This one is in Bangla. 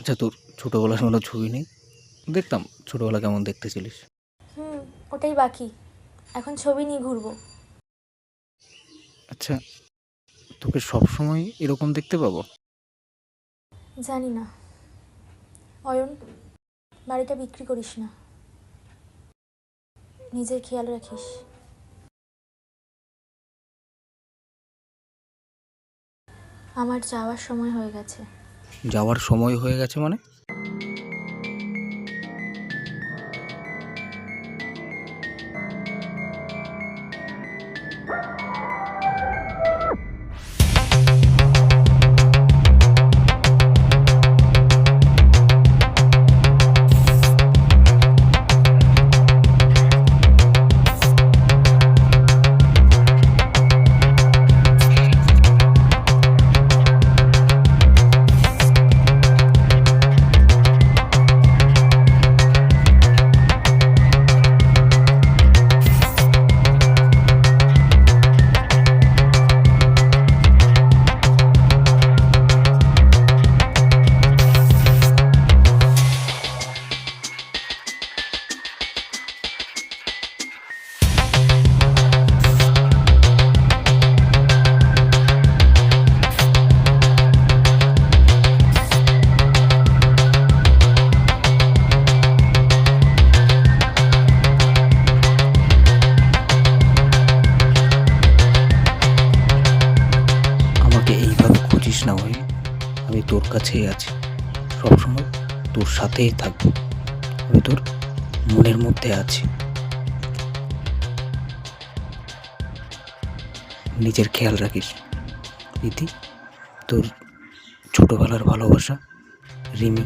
আচ্ছা, তোর ছোটোবেলার কোনো ছবি নেই? দেখতাম ছোটোবেলা কেমন দেখতে ছিলিস। ওটাই বাকি। এখন ছবি নিয়ে ঘুরবো। আচ্ছা, তোকে সবসময় এরকম দেখতে পাবো? জানি না। অয়ন, বাড়িটা বিক্রি করিস না, নিজের খেয়াল রাখিস। আমার যাওয়ার সময় হয়ে গেছে। যাওয়ার সময় হয়ে গেছে মানে? আমাকে এইভাবে খুঁজিস না ভাই, আমি তোর কাছেই আছি, সবসময় তোর সাথেই থাকবো, আমি তোর মনের মধ্যে আছি। নিজের খেয়াল রাখিস ইতি। তোর ছোটোবেলার ভালোবাসা, রিমি।